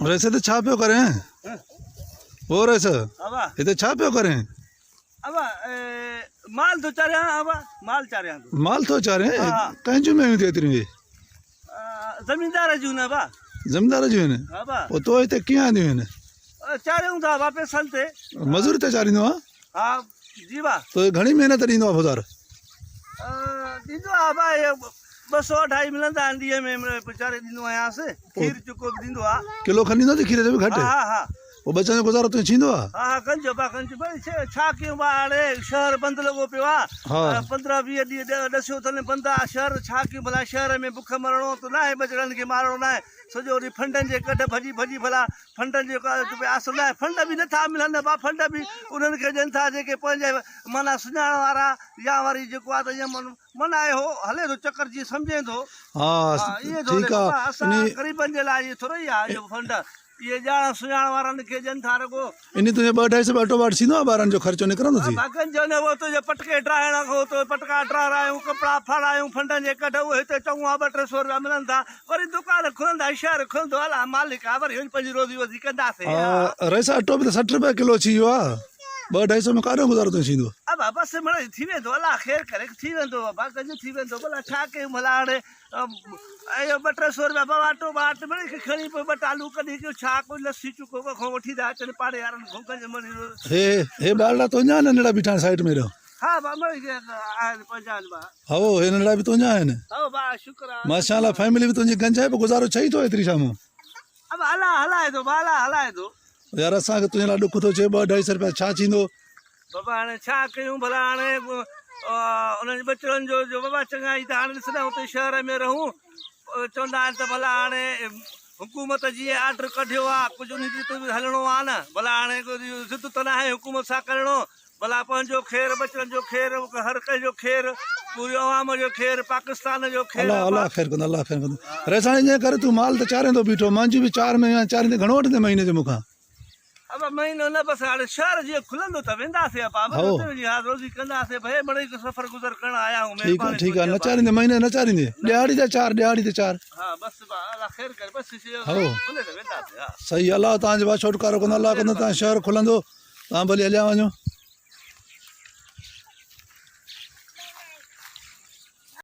वैसे तो छा पियो करें वो रैसे इते छा पियो करें अब माल तो चारे अब माल चारे माल तो चारे कहीं जो में देती जमींदार जू ना बा जमींदार जो है अब वो तो इते किया दी है चारे था वापस सलते मजूरी ते चारी दो हाँ जी बा तो घणी मेहनत ॾींदो आहे बाज़ार दीदो आ भाई 200-250 मिलंदा आहिनि ॾींहं में वीचारे ॾींदो आहियांसि खीर चुको बि ॾींदो आहे किलो खणी ईंदो खीर जो बि घटि हा हा पोइ बचनि जो गुज़ारो तुंहिंजो थींदो आहे हा कंजो भई छा कयूं हाणे शहर बंदि लॻो पियो आहे 15-20 ॾींहं ॾसियो अथनि बंदि आहे शहर छा कयूं भला शहर में बुख मरणो त न आहे बचड़नि खे मारणो न आहे सॼो ॾींहुं फंडनि जे कढ भॼी भला फंडनि जो आस न आहे फंड बि नथा मिलनि बा फंड बि उन्हनि खे ॾियनि था जेके पंहिंजे माना सुञाण वारा या वरी जेको आहे त ईअं माना हो हले थो चकर जीअं सम्झे थो इहे असां ग़रीबनि जे लाइ इहे थोरो ई आहे इहो फंड इहे ॼाण सुञाण वारनि खे ॾियनि था रुॻो इन तुंहिंजे 2-250 अटो बाट थींदो आहे ॿारनि जो ख़र्चो निकिरंदो थी बाक़िनि जो न उहो तुंहिंजे पटके ड्राइण खां तो पटका ड्रारायूं कपिड़ा फाड़ायूं फंडनि जे कढ उहे हिते चङो आहे 200-300 रुपया मिलनि था वरी दुकान खुलंदा शहर खुलंदो हला मालिक आहे वरी पंहिंजी रोज़ी वोज़ी कंदासीं रैसा अटो बि त 60 रुपया किलो अची वियो आहे 200-250 में काॾो गुज़ारो तुंहिंजो थींदो अब बसि मिड़ई थी वेंदो अलाह ख़ैर करे थी वेंदो बाक़ी थी वेंदो भला छा कयूं भला हाणे इहो 200-300 रुपया बवाटो बाट मिड़ई खणी पोइ 2 आलू कढी कयो छा कोई लस्सी चुको खां वठी था अचनि पाड़े वारनि घुंघनि हे ॿारड़ा तुंहिंजा नंढड़ा बीठा साइड में रहो हा बा मिड़ई आहिनि पंजाहु बा हो हे नंढड़ा बि तुंहिंजा आहिनि हो बा शुक्र आहे माशाअल्लाह फैमिली बि तुंहिंजी गंज आहे पोइ गुज़ारो छई थो एतिरी शामूं अब अलाह हलाए थो बाला हलाए थो यार असांखे तुंहिंजे लाइ ॾुख थो चए 200-250 रुपया छा थींदो बाबा हाणे छा कयूं भला हाणे उन्हनि बचड़नि जो बाबा चङा ई त हाणे ॾिसंदा हुते शहर में रहूं चवंदा आहिनि त भला हाणे हुकूमत जीअं ऑर्डर कढियो आहे कुझु उन ते बि हलणो आहे न भला हाणे ज़िद त न आहे हुकूमत सां करिणो भला पंहिंजो ख़ैरु बचड़नि जो ख़ैरु हर कंहिंजो ख़ैरु पूरी अवाम जो ख़ैरु पाकिस्तान जो ख़ैरु अलाह ख़ैर कंदो अलाह ख़ैर कंदो रेसाणी ईअं करे तूं माल त चारे थो बीठो मुंहिंजी बि 4 में 4 घणो वठंदे महीने जे मूंखां अब महीनो न बसि हाणे शहर जीअं खुलंदो त वेंदासीं रोज़ी कंदासीं भई मिड़ई सफ़र गुज़र करण आया आहियूं ठीकु आहे न चारींदे महीने न चारींदे ॾियारी ते 4 हा बसि अलाह ख़ैर करे बसि खुले त वेंदासीं सही अलाह तव्हांजो छुटकारो कंदो अलाह कंदो तव्हां शहर खुलंदो तव्हां भली हलिया वञो